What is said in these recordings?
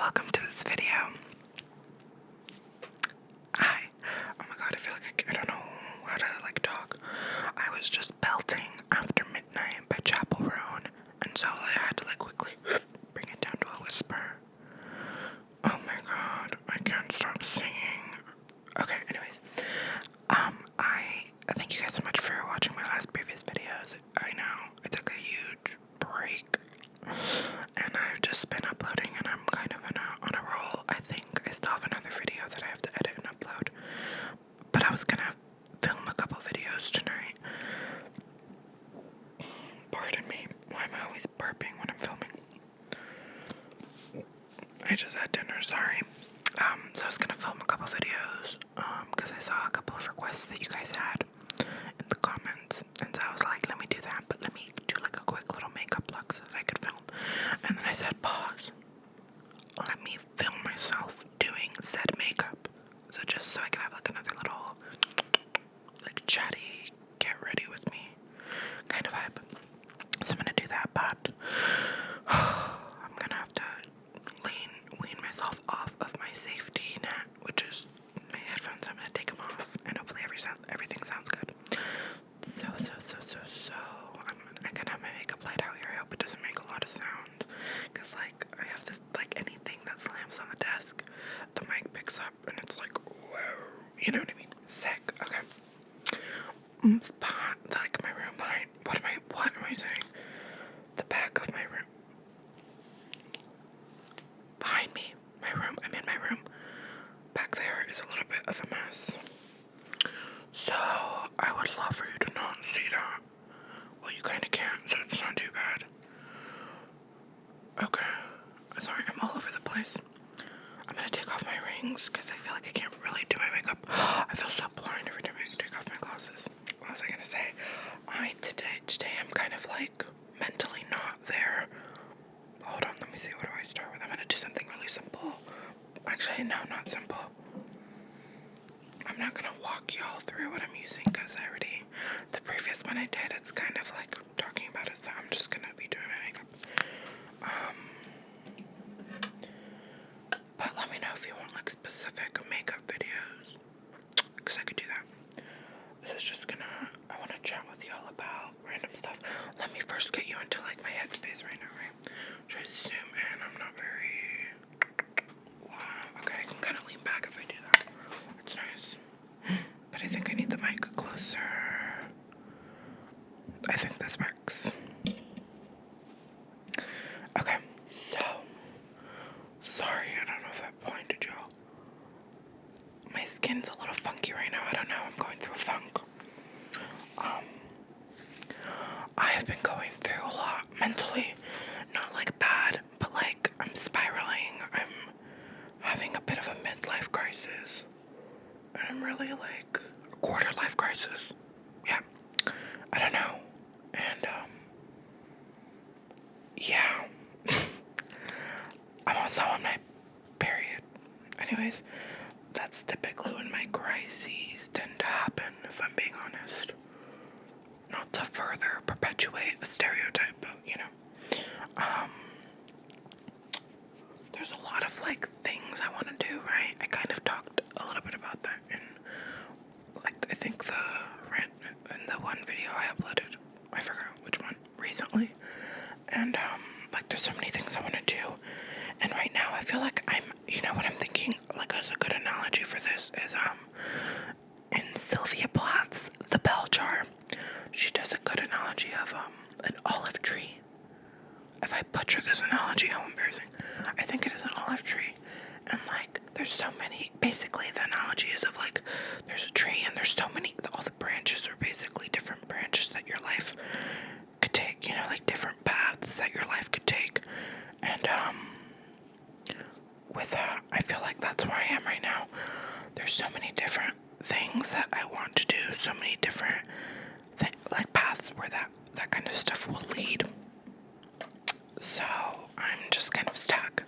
welcome to this video. Hi. Oh my god, I feel like I don't know how to talk. I was just belting After Midnight by Chapel Roan, and so I had to quickly bring it down to a whisper. Oh my god, I can't stop singing. Okay, anyways. I thank you guys so much for watching my previous videos. I know I took a huge break, and I've just been uploading, and I'm kind of on a roll. I think I still have another video that I have to edit and upload, but I was gonna film a couple videos tonight. Pardon me, why am I always burping when I'm filming? I just had dinner, sorry. So I was gonna film a couple videos, because I saw a couple of requests that you guys had in the comments, and so I was like, let me do that, but let me do a quick little makeup look so that I could film. And then I said, pause. Let me film myself doing said makeup. So just so I can have another little, chatty, get ready with me kind of vibe. So I'm gonna do that, but I'm gonna have to wean myself off of my safety net, which is my headphones. I'm gonna take them off, and hopefully everything sounds good. So I can have my makeup light out here. I hope it doesn't make a lot of sound, because I have this anything that slams on the desk, the mic picks up, and it's whoa, you know what I mean? Sick. Okay. My room behind. What am I saying? The back of my room. Behind me. My room. I'm in my room. Back there is a little bit of a mess. So, I would love for you to not see that. Well, you kind of can't, so it's not too bad. Okay. Sorry, I'm all over the place. I'm gonna take off my rings, because I feel like I can't really do my makeup. I feel so blind every time I take off my glasses. What was I gonna say? Today I'm kind of mentally not there. Hold on, let me see, what do I start with? I'm gonna do something really simple. Actually, no, not simple. I'm not gonna walk y'all through what I'm using, because the previous one I did, it's kind of talking about it, so I'm just gonna be doing my makeup. But let me know if you want specific makeup videos, because I could do that. This is just I want to chat with y'all about random stuff. Let me first get you into my headspace right now, right? Should I zoom in? I'm not very... Wow. Okay, I can kind of lean back if I do that. That's nice. But I think I need the mic closer. I think this works. Okay, so... Sorry, I don't know if I blinded y'all. My skin's a little funky right now. I don't know. I'm going through a funk. I have been going through a lot mentally. Not bad, but I'm spiraling. I'm having a bit of a midlife crisis. And I'm really a quarter life crisis. Yeah. I don't know. And, yeah. I'm also on my period. Anyways, that's typically when my crises tend to happen, if I'm being honest. Not to further perpetuate a stereotype, but, there's a lot of, things I want to do, right? I kind of talked a little bit about that in, I think in the one video I uploaded, I forgot which one, recently. And, there's so many things I want to do. And right now, I feel what I'm thinking, as a good analogy for this is, in Sylvia Plath's The Bell Jar, she does a good analogy of, an olive tree. If I butcher this analogy, how embarrassing. I think it is an olive tree. And, there's so many, basically the analogy is of, there's a tree and there's so many, all the branches are basically different branches that your life could take, different paths that your life could take. And, with that, I feel that's where I am right now. There's so many different things that I want to do, so many different paths where that kind of stuff will lead. So I'm just kind of stuck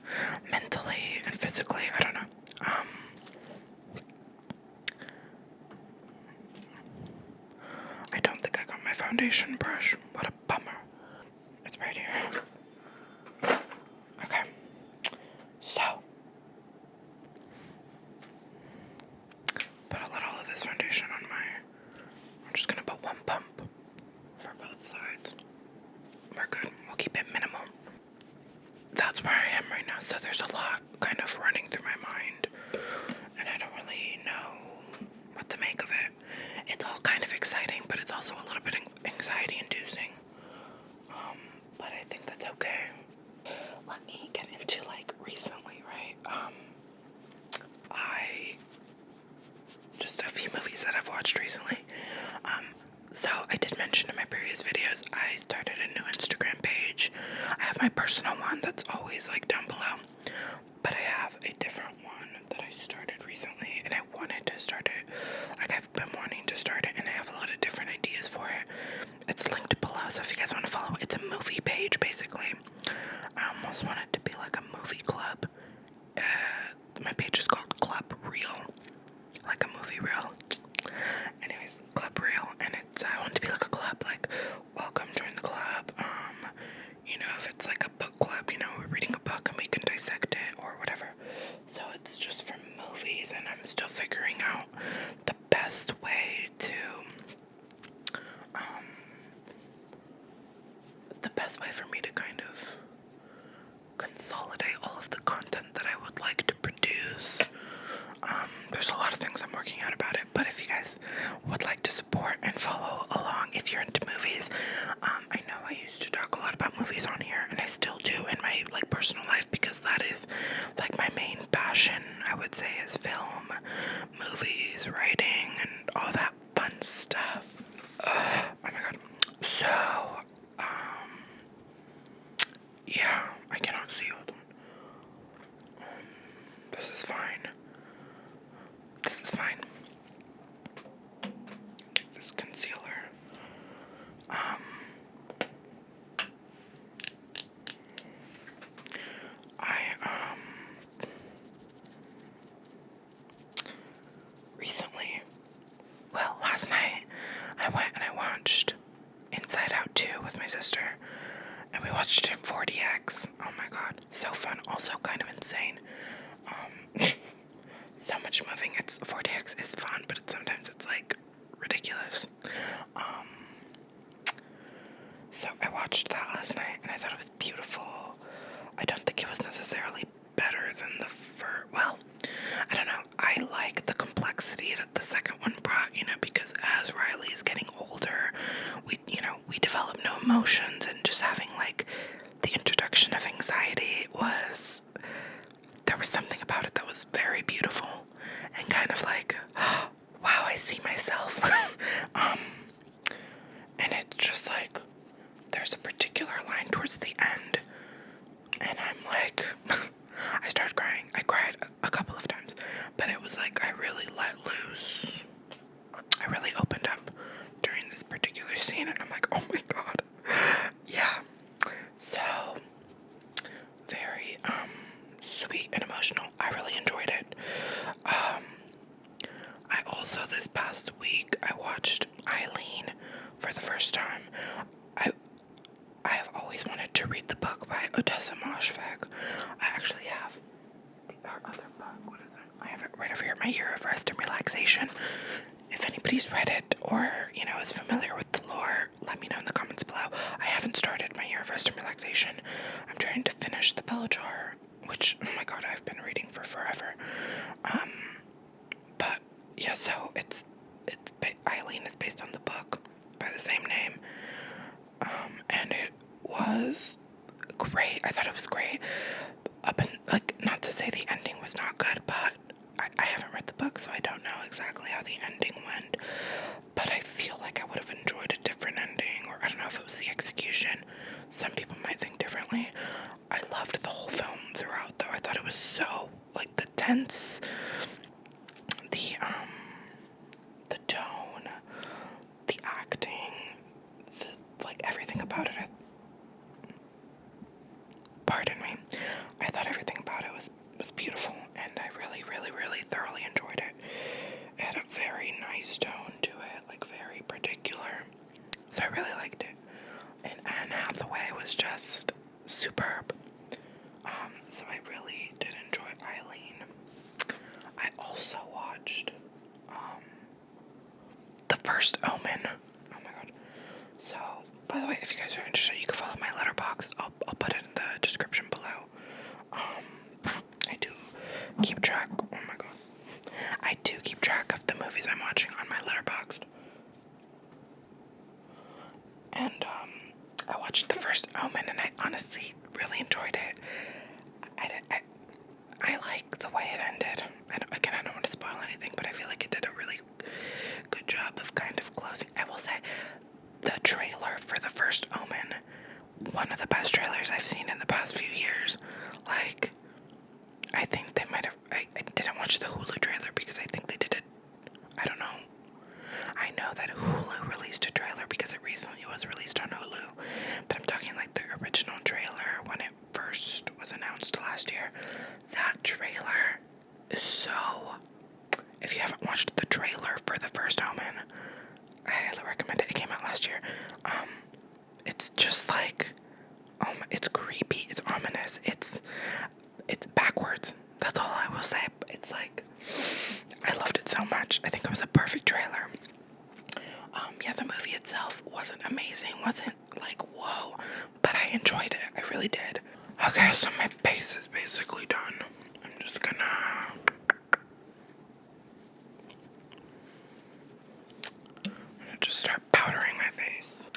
mentally and physically. I don't know. I don't think I got my foundation brush. What a bummer. It's right here. Okay. So good. We'll keep it minimal. That's where I am right now. So there's a lot kind of running through my mind, and I don't really know what to make of it. It's all kind of exciting, but it's also a little bit anxiety-inducing. But I think that's okay. Let me get into, like, recently, right? Just a few movies that I've watched recently. So I did mention in my previous videos, I started a new Instagram page. I have my personal one that's always, like, down below. But I have a different one that I started recently, and I wanted to start it. Like, I've been wanting to start it, and I have a lot of different ideas for it. It's linked below, so if you guys want to follow, it's a movie page, basically. I almost want it to be like a movie club. My page is called Club Reel, like a movie reel. Anyways, Club Reel, and I want it to be like a club, like, welcome, join the club. If it's like a book club, we're reading a book and we can dissect it or whatever. So it's just for movies, and I'm still figuring out the best way for me to kind of consolidate all of the content that I would like to produce. There's a lot of things I'm working out about it, but if you guys would like to support and follow along, if you're into movies, I know I used to talk a lot about movies on here, and I still do in my, like, personal life, because that is, like, my main passion, I would say, is film, movies, writing, and all that fun stuff. Oh my god. So, yeah, I cannot see. Hold on. This is fine. This is fine. This concealer. Recently, well, last night, I went and I watched Inside Out 2 with my sister, and we watched it in 4DX. Oh my god, so fun, also kind of insane. So much moving. 4DX is fun, but sometimes it's, like, ridiculous. So I watched that last night, and I thought it was beautiful. I don't think it was necessarily better than the first. Well, I don't know. I like the complexity that the second one brought, because as Riley is getting older, we develop no emotions, and just having, like, the introduction of anxiety there was something about it that was very beautiful, and kind of like, wow, I see myself. And it's just like, there's a particular line towards the end, and I'm like, I started crying. I cried a couple of times, but it was like I really let loose. I really opened up during this particular scene, and I'm like, oh my god. Yeah. So, very, sweet and emotional. I really enjoyed it. I also, this past week, I watched Eileen for the first time. I have always wanted to read the book by Odessa Moshfegh. I actually have her other book. What is it? I have it right over here, My Year of Rest and Relaxation. If anybody's read it or, is familiar with the lore, let me know in the comments below. I haven't started My Year of Rest and Relaxation. I'm trying to finish The Bell Jar, which, oh my god, I've been reading for forever. But, yeah, so Eileen is based on the book by the same name. And it was great. I thought it was great. Not to say the ending was not good, but I haven't read the book, so I don't know exactly how the ending went. But I feel like I would have enjoyed a different ending, or I don't know if it was the execution. Some people might think differently. I loved the whole film throughout, though. I thought it was so, like, the tense, the tone, the acting, everything about it. Pardon me. I thought everything about it was beautiful, and I really, really, really thoroughly enjoyed it. It had a very nice tone to it, like, very particular. So I really liked it. And Anne Hathaway was just superb. So I really did enjoy Eileen. I also watched the first Omen. Oh my god. So By the way, if you guys are interested, you can follow my letterbox. I'll put it in the description below. I do keep track. Oh my god. I do keep track of the movies I'm watching on my letterbox. And I watched the first Omen, and I honestly really enjoyed it. I like the way it ended. I don't want to spoil anything, but I feel like it did a really good job of kind of closing. I will say, the trailer for the first Omen, one of the best trailers I've seen in the past few years. Like, I think they might have. I didn't watch the Hulu trailer because I think they did it. I don't know. I know that Hulu released a trailer because it recently was released on Hulu, but I'm talking like the original trailer when it first was announced last year. That trailer is so. If you haven't watched the trailer for the first Omen, I highly recommend it. It came out last year. It's just like, it's creepy. It's ominous. It's backwards. That's all I will say. It's like, I loved it so much. I think it was a perfect trailer. Yeah, the movie itself wasn't amazing, wasn't like, whoa, but I enjoyed it. I really did. Okay, so my base is basically done. I'm just gonna just start powdering my face.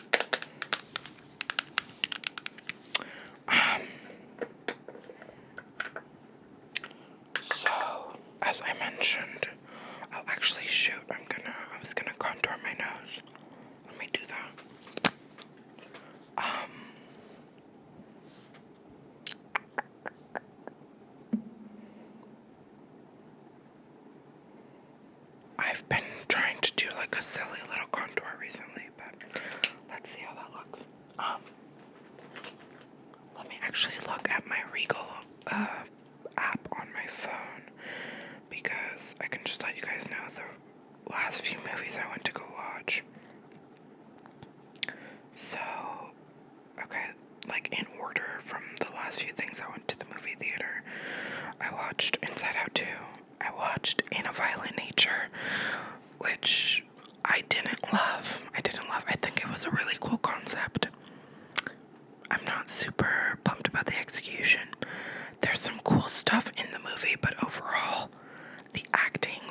So, as I mentioned, I was gonna contour my nose. Let me do that. I've been trying to do like a silly little contour recently, but let's see how that looks. Let me actually look at my Regal app on my phone, because I can just let you guys know the last few movies I went to go watch. So, okay, like in order from the last few things I went to the movie theater, I watched Inside Out 2, I watched In a Violent Nature, which I didn't love. I think it was a really cool concept. I'm not super pumped about the execution. There's some cool stuff in the movie, but overall, the acting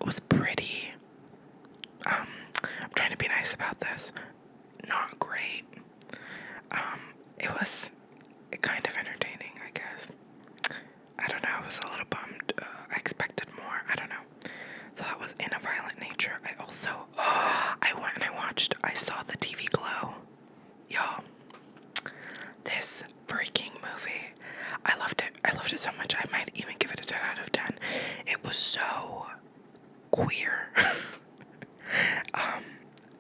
was pretty, I'm trying to be nice about this, not great. It was kind of entertaining, I guess. I don't know, I was a little bummed. I expected more, I don't know. So that was In a Violent Nature. I also, I saw the TV Glow. Y'all, this freaking movie, I loved it so much, I might even give it a 10 out of 10. It was so queer.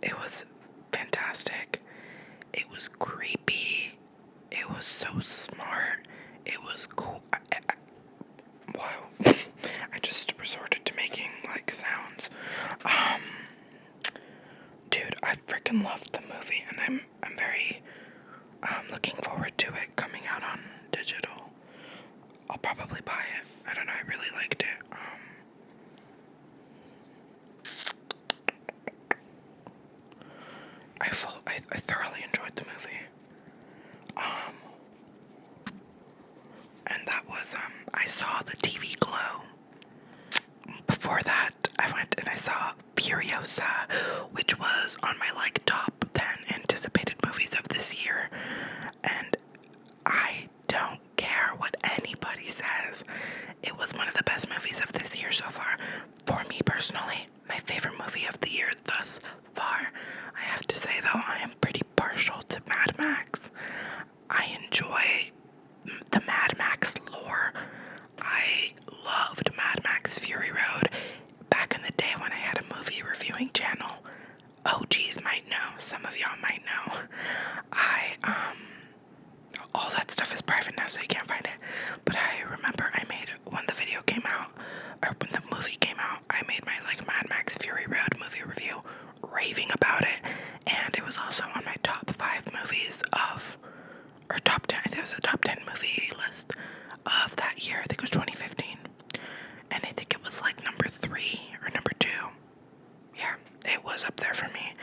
It was fantastic. It was creepy. It was so smart. It was cool. Wow. I just resorted to making like sounds. Dude, I freaking loved the movie, and I'm very looking forward to it coming out on digital. I'll probably buy it. I don't know, I really liked it. I thoroughly enjoyed the movie. And that was, I saw the TV Glow. Before that, I went and I saw Furiosa, which was on my, like, top 10 anticipated movies of this year. And I don't care what anybody says. It was one of the best movies of this year so far. For me personally, my favorite movie of the year thus far. I have to say, though, I am pretty partial to Mad Max. I enjoy the Mad Max lore. I loved Mad Max Fury Road back in the day when I had a movie reviewing channel. OGs might know, some of y'all might know. All that stuff is private now, so you can't find it. But I remember when the video came out, or when the movie came out, I made my like Mad Max Fury Road movie review, raving about it, and it was also on my top 5 movies or top 10, I think it was a top 10 movie list of that year. I think it was 2015, and I think it was like number 3 or number 2. Yeah, it was up there for me.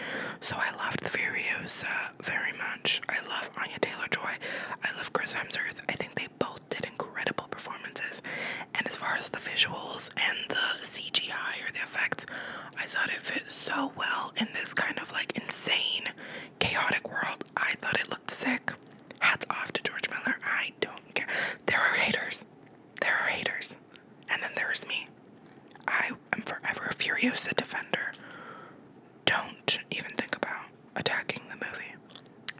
So I loved the Furiosa very much. I love Anya Taylor-Joy. I love Chris Hemsworth. I think they both did incredible performances. And as far as the visuals and the CGI or the effects, I thought it fit so well in this kind of like insane, chaotic world. I thought it looked sick. Hats off to George Miller. I don't care. There are haters. There are haters. And then there's me. I am forever a Furiosa defender. Don't even think about attacking the movie.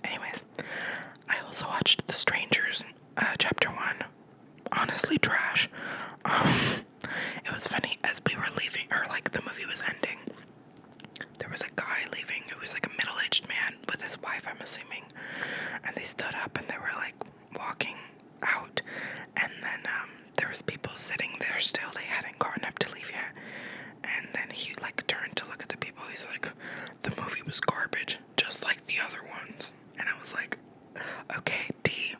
Anyways, I also watched The Strangers, Chapter 1. Honestly, trash. It was funny, as we were leaving, or like the movie was ending, there was a guy leaving. It was like a middle-aged man with his wife, I'm assuming. And they stood up and they were like walking out. And then there was people sitting there still. They hadn't gotten up to leave yet. And then he like turned to look at the people. He's like, the movie was garbage, just like the other ones. And I was like, okay, D.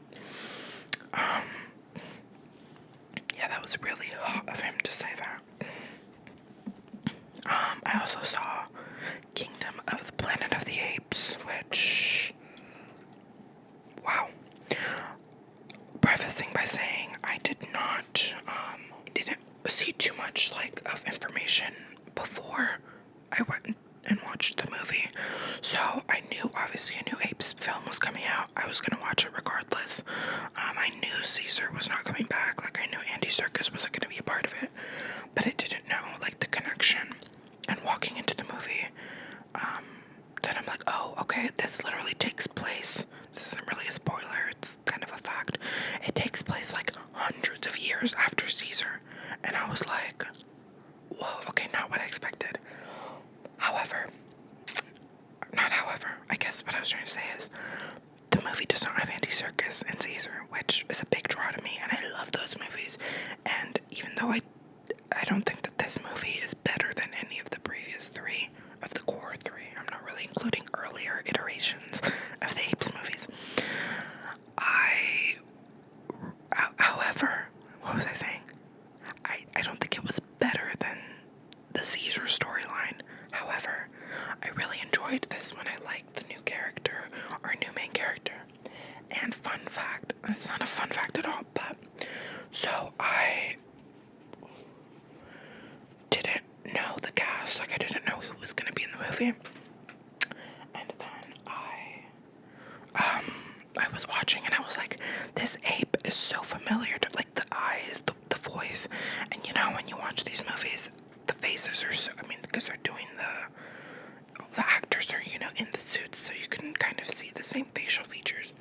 Yeah, that was really hot of him to say that. I also saw Kingdom of the Planet of the Apes, which, wow. Prefacing by saying I didn't see too much like of information before I went and watched the movie. So I knew, obviously, a new Apes film was coming out. I was gonna watch it regardless. I knew Caesar was not coming back. Like, I knew Andy Serkis wasn't gonna be a part of it, but I didn't know like the connection. And walking into the movie, then I'm like, oh, okay, this literally takes place. This isn't really a spoiler. It's kind of a fact. It takes place like hundreds of years after Caesar. And I was like, whoa, okay, not what I expected. I guess what I was trying to say is the movie does not have Andy Serkis and Caesar, which is a big draw to me, and I love those movies. And even though I don't think that this movie is better than any of the previous three, of the core three, I'm not really including earlier iterations of the Apes movies. However, what was I saying? I don't think it was better than the Caesar storyline. However, I really enjoyed this one. I liked the new character, or new main character. And fun fact, it's not a fun fact at all, but so I didn't know the cast, like I didn't know who was gonna be in the movie. And then I was watching and I was like, this ape is so familiar to, like, the eyes, the voice, and you know, when you watch these movies, the faces are so, I mean, because they're doing the actors are, you know, in the suits, so you can kind of see the same facial features.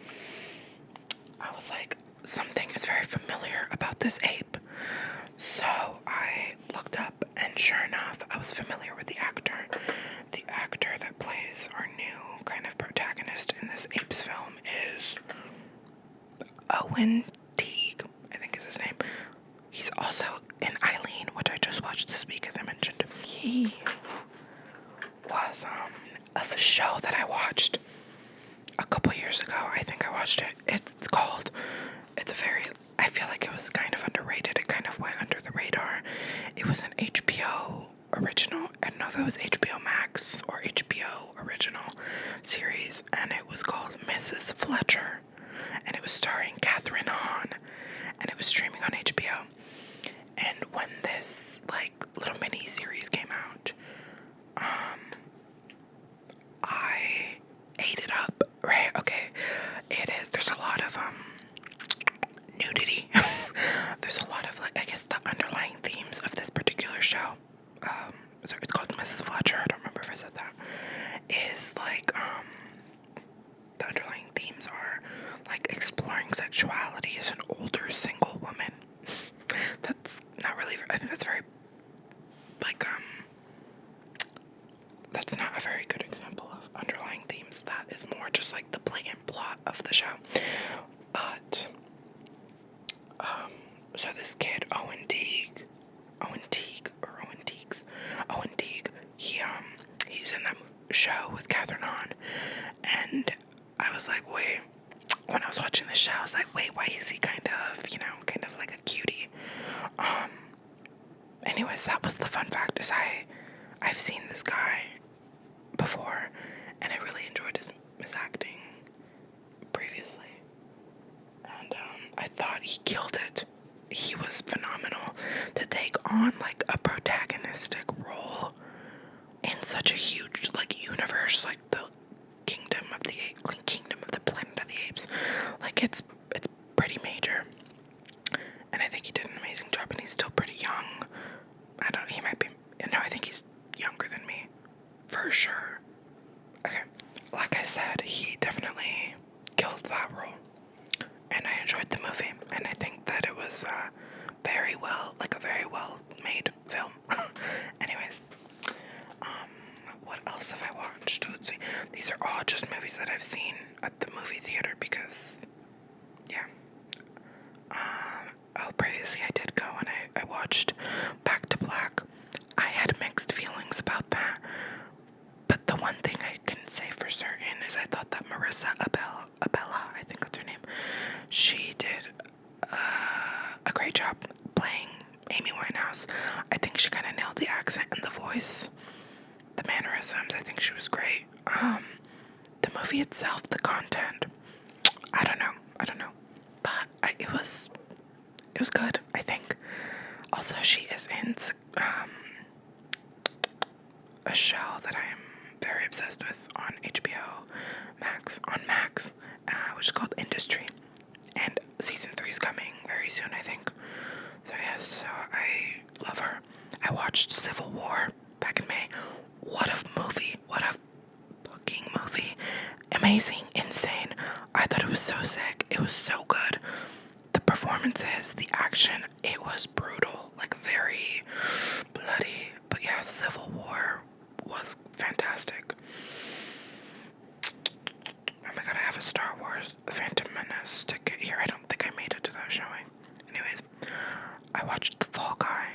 I was like, something is very familiar about this ape. So I looked up, and sure enough, I was familiar with the actor. The actor that plays our new kind of protagonist in this Apes film is Owen Teague, I think is his name. He's also in Eileen, which I just watched this week, as I mentioned. He was of a show that I watched a couple years ago. I think I watched it. I feel like it was kind of underrated. It kind of went under the radar. It was an HBO original. I don't know if it was HBO Max or HBO original series, and it was called Mrs. Fletcher, and it was starring Catherine Hahn, and it was streaming on HBO. And when this like little mini series came out, I ate it up, right? Okay, it is. There's a lot of nudity. There's a lot of, like, I guess the underlying themes of this particular show, so it's called Mrs. Fletcher, I don't remember if I said that, is like, the underlying themes are like exploring sexuality as an older single woman. That's not really, I think that's very, like, that's not a very good example of underlying themes. That is more just like the blatant plot of the show. But so this kid, Owen Teague, he's in that show with Catherine Hahn, and I was like, wait, when I was watching the show, I was like, wait, why is he kind of like a cutie? Anyways, that was the fun fact, is I've seen this guy before, and I really enjoyed his acting previously. And I thought he killed it. He was phenomenal to take on like a protagonistic role in such a huge like universe, like the Kingdom of the Planet of the Apes. Like it's pretty major, and I think he did an amazing job. And he's still pretty young. He might be. No, I think he's younger than me, for sure. Okay, like I said, he definitely killed that role, and I enjoyed the movie, and I think that it was a very well made film. Anyways, what else have I watched? Let's see. These are all just movies that I've seen at the movie theater because, yeah. Previously I did go and I watched Back to Black. I had mixed feelings about that, but the one thing I can say for certain is I thought that Marissa Abella, I think that's her name, she did a great job playing Amy Winehouse. I think she kind of nailed the accent and the voice, the mannerisms. I think she was great. The movie itself, the content, I don't know, but it was good, I think. Also, she is in a show that I am very obsessed with on HBO Max, which is called Industry, and season 3 is coming very soon, I think. So yes, so I love her. I watched Civil War back in May. What a movie! What a fucking movie! Amazing, insane. I thought it was so sick. It was so good. The performances, the action, it was brutal, like very bloody. But yeah, Civil War was fantastic. Oh my god, I have a Star Wars Phantom Menace ticket here. I don't think I made it to that showing. Anyways, I watched The Fall Guy.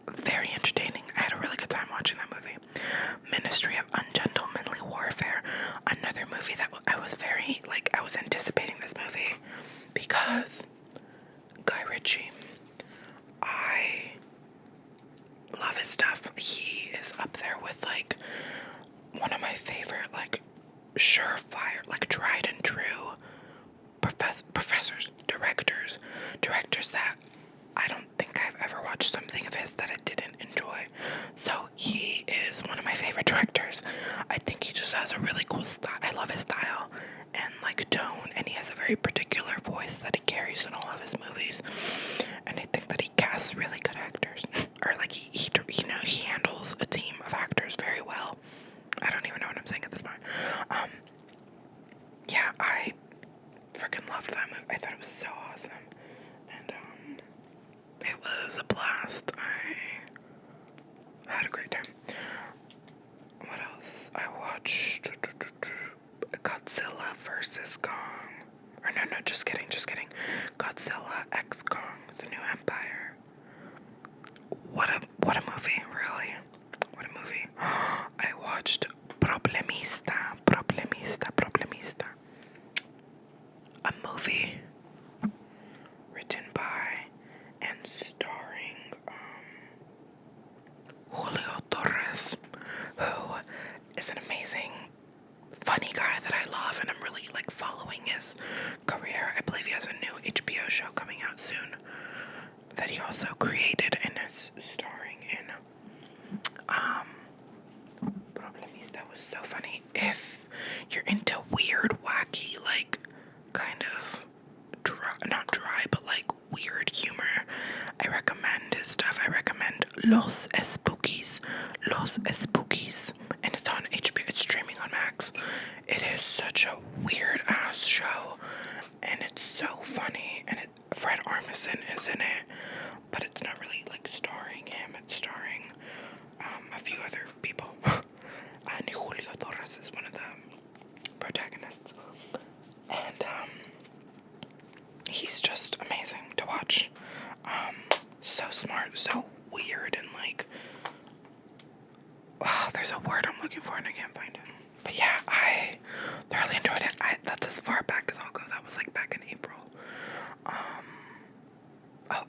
Very entertaining. I had a really good time watching that movie. Ministry of Ungentlemanly Warfare. Another movie that I was I was anticipating this movie because Guy Ritchie, I love his stuff. He is up there with like one of my favorite like surefire, like tried and true directors that I don't think I've ever watched something of his that I didn't enjoy. So he is one of my favorite directors. I think he just has a really cool style. I love his style and like tone, and he has a very particular voice that he carries in all of his movies. And I think that he casts really good actors, or like he handles a team of actors very well. I don't even know what I'm saying at this point. Yeah, I freaking loved that movie. I thought it was so awesome, and it was a blast. I had a great time. What else? I watched Godzilla vs. Kong. Or no, just kidding. Godzilla x Kong, The New Empire. What a movie, really. What a movie. I watched Problemista. A movie written by and starring Julio Torres, who is an amazing, funny guy that I love, and I'm really like following his career. I believe he has a new HBO show coming out soon that he also created and is starring in. Problemista was so funny. If you're into weird, wacky, like kind of not dry, but like weird humor, I recommend his stuff. I recommend Los Espookies, and it's on HBO. It's streaming on Max. It is such a weird ass show, and it's so funny. And Fred Armisen is in it, but it's not really like starring him. It's starring a few other people. And Julio Torres is one of the protagonists, and he's just amazing to watch. So smart, so weird, and like, there's a word I'm looking for and I can't find it. But yeah, I thoroughly enjoyed it. That's as far back as I'll go. That was like back in April.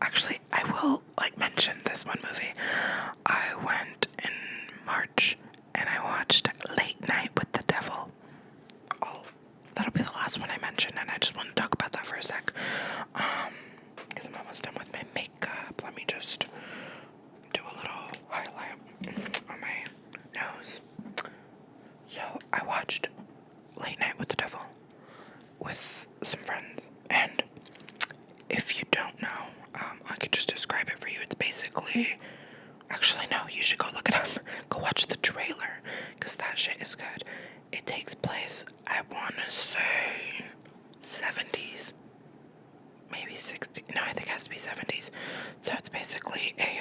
Actually, I will like mention this one movie. I went in March and I watched Late Night with the Devil. That'll be the last one I mention, and I just want to talk about that for a sec. Because I'm almost done with my makeup. Let me just do a little highlight on my nose. So I watched Late Night with the Devil with some friends, and if you don't know, I could just describe it for you. It's basically, actually no, you should go look it up. Go watch the trailer, because that shit is good. It takes place, I want to say 70s, maybe 60s. No, I think it has to be 70s. So it's basically a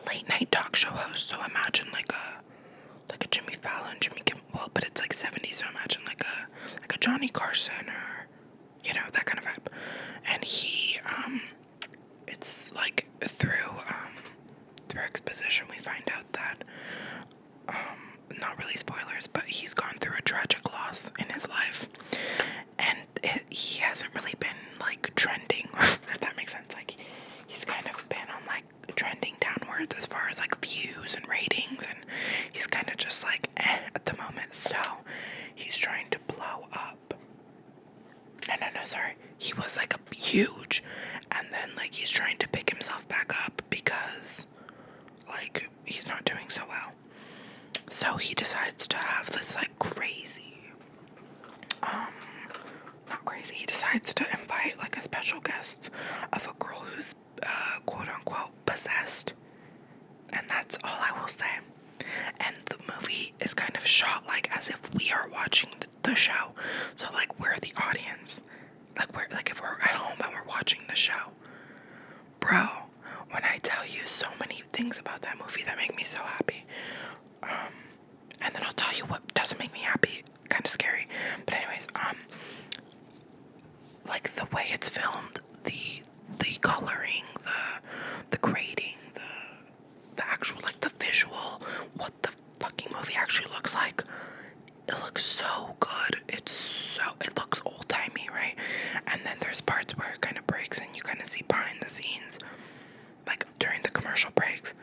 late night talk show host. So imagine like a Jimmy Fallon, Jimmy Kimmel, well, but it's like 70s. So imagine like a Johnny Carson, or that kind of vibe. And he it's like through exposition we find out that not really spoilers, but he's gone through a tragic loss in his life, and he hasn't really been like trending, if that makes sense. Like, he's kind of been on like trending downwards as far as like views and ratings, and he's kind of just like at the moment. So he's trying to blow up. No, sorry, he was like a huge, and then like he's trying to pick himself back up because like he's not doing so well. So he decides to have this like he decides to invite like a special guest of a girl who's quote unquote possessed. And that's all I will say. And the movie is kind of shot like as if we are watching the show. So like we're the audience. Like if we're at home and we're watching the show. Bro, when I tell you so many things about that movie that make me so happy. And then I'll tell you what doesn't make me happy. Kind of scary. But anyways, like the way it's filmed, the coloring, the grading, the actual like the visual, what the fucking movie actually looks like. It looks so good. It looks old timey, right? And then there's parts where it kind of breaks and you kind of see behind the scenes, like during the commercial breaks.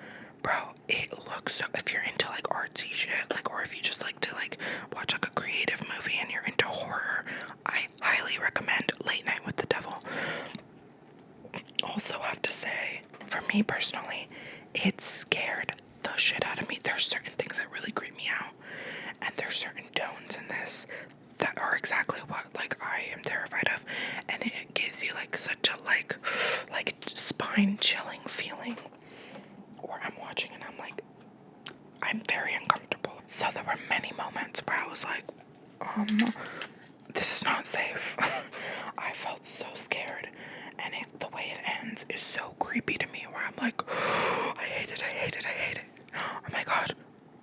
Bro, it looks so, if you're into like artsy shit, like, or if you just like to like watch like a creative movie and you're into horror, I highly recommend Late Night with the Devil. Also have to say, for me personally, it scared the shit out of me. There's certain things that really creep me out, and there's certain tones in this that are exactly what like I am terrified of, and it gives you like such a like spine chilling feeling. Or I'm watching and I'm like, I'm very uncomfortable. So there were many moments where I was like, this is not safe. I felt so scared, and the way it ends is so creepy to me, where I'm like, I hate it. Oh my god,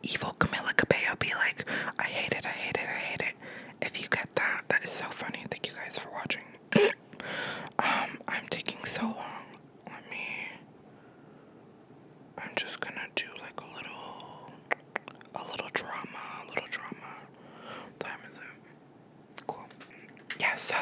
evil Camila Cabello be like, I hate it. If you get that, that is so funny. Thank you guys for watching. I'm taking so long. I'm just gonna do like a little drama. What time is it? Cool. Yeah, so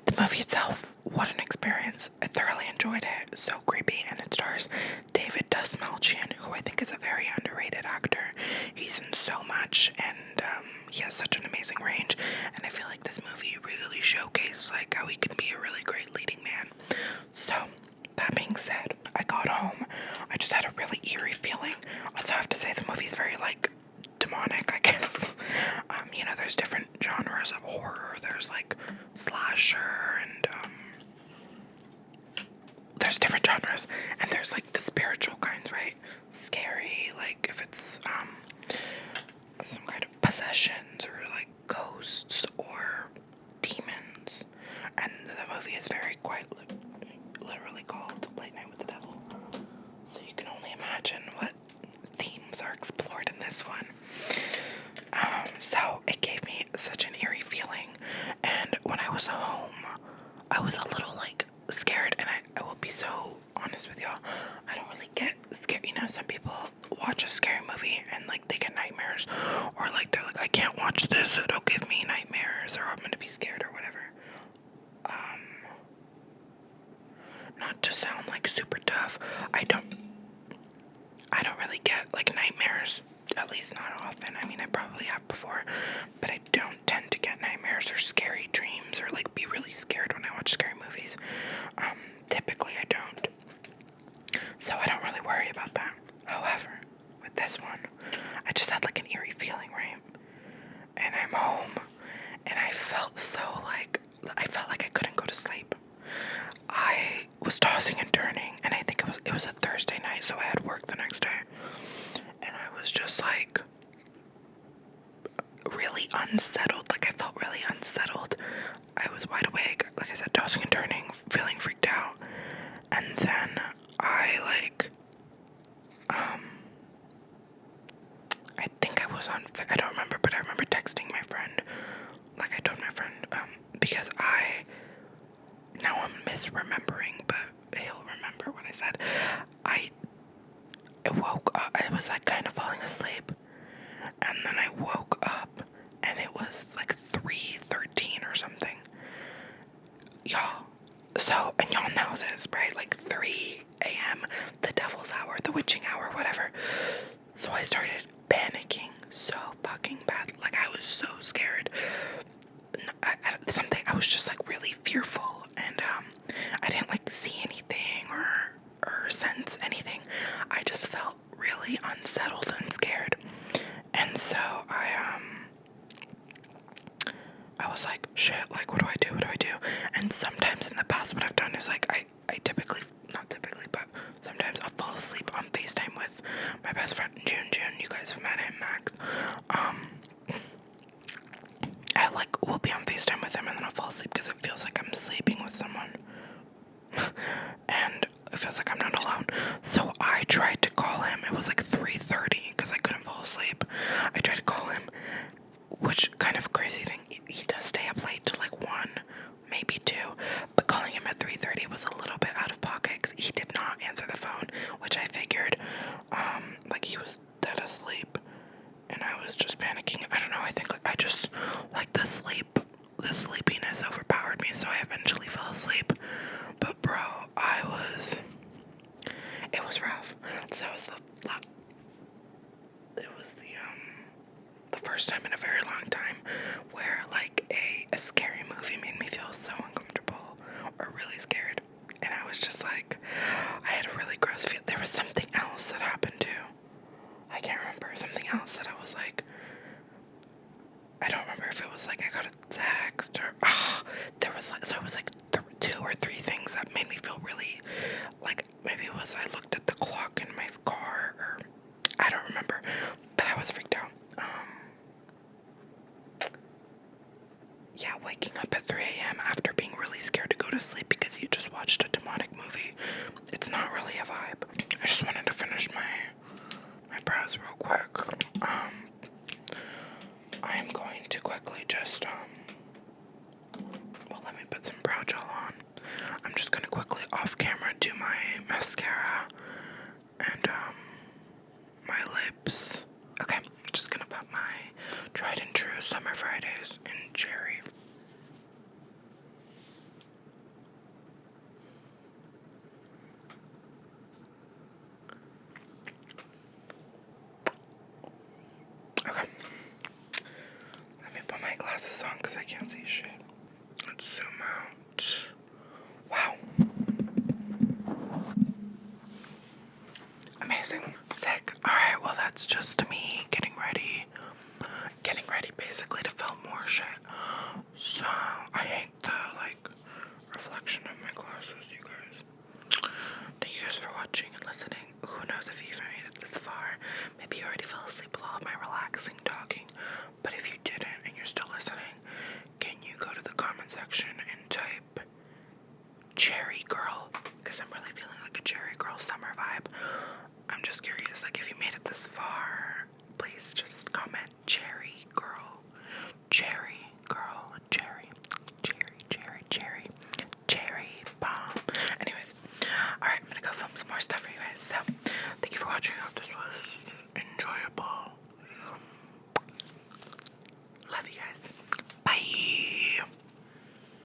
the movie itself, what an experience. I thoroughly enjoyed it. So creepy, and it stars David Dastmalchian, who I think is a very underrated actor. He's in so much, and he has such an amazing range, and I feel like this movie really showcased like how he can be a really great leading man. So that being said, I got home. I just had a really eerie feeling. Also, I have to say the movie's very like demonic, I guess. There's different genres of horror. There's like slasher, and there's different genres, and there's like the spiritual kinds, right? Scary, like if it's some kind of possessions or like ghosts or demons. And the movie is very quite literally called Late Night with the Devil. So you can only imagine what themes are explored in this one. So it gave me such an eerie feeling, and when I was home, I was a little like scared, and I will be so honest with y'all, I don't really get scared. Some people watch a scary movie and like they get nightmares, or like they're like, I can't watch this, it'll give me nightmares, or I'm gonna be scared or whatever. Not to sound like super tough, I don't really get like nightmares at least not often. I mean, I probably have before, but I don't tend to get nightmares or scary dreams or like be really scared when I watch scary movies. Typically I don't. So I don't really worry about that. However, with this one, I just had like an eerie feeling, right? And I'm home, and I felt like I couldn't go to sleep. I was tossing and turning, and I think it was a Thursday night, so I had work the next day. And I was just like really unsettled. Like I felt really unsettled. I was wide awake, like I said, tossing and turning, feeling freaked out. And then I I think I was I don't remember, but I remember texting my friend. Like I told my friend, because now I'm misremembering, but he'll remember what I said. I woke up, I was like kind of falling asleep, and then I woke up, and it was like 3:13 or something. Y'all, so, and y'all know this, right? Like 3 a.m., the devil's hour, the witching hour, whatever. So I started panicking so fucking bad. Like I was so scared. I was just like really fearful, and I didn't like see anything or sense anything. I just felt really unsettled and scared. And so I was like, shit, like what do I do? What do I do? And sometimes in the past what I've done is like I typically, not typically, but sometimes I'll fall asleep on FaceTime with my best friend June. You guys have met him, Max. I like will be on FaceTime with him, and then I'll fall asleep because it feels like I'm sleeping with someone. And it feels like I'm not alone. So I tried to call him. It was like 3:30 because I couldn't fall asleep. I tried to call him, which kind of crazy thing. He does stay up late to like 1, maybe 2. But calling him at 3:30 was a little bit out of pocket because he did not answer the phone, which I figured, like he was dead asleep. And I was just panicking. I don't know, I think like I just, like the sleepiness overpowered me, so I eventually fell asleep. But bro, it was rough. So it was the first time in a very long time where like a scary movie made me feel so uncomfortable or really scared. And I was just like, I had a really gross feel. There was something else that happened too. I can't remember, something else that I was like, I don't remember if it was like I got a text or, there was like, so it was like 2 or 3 things that made me feel really, like, maybe it was I looked at the clock in my car, or, I don't remember, but I was freaked out. Yeah, waking up at 3 a.m. after being really scared to go to sleep because you just watched a demonic movie, it's not really a vibe. I just wanted to finish my brows real quick. I am going to quickly just, well, let me put some brow gel on. I'm just gonna quickly off camera do my mascara and, my lips. Okay, I'm just gonna put my tried and true Summer Fridays in cherry. Okay. Let me put my glasses on because I can't see shit. Let's zoom out. Wow. Amazing. Sick. Alright, well that's just me getting ready basically to film more shit. So, I hate the, like, reflection of my glasses, you guys. Thank you guys for watching and listening. Who knows if you even made it this far. Maybe you already fell asleep with all of my relaxing talking. But if you didn't and you're still listening, can you go to the comment section and type Cherry Girl? Because I'm really feeling like a Cherry Girl summer vibe. I'm just curious, like if you made it this far, please just comment Cherry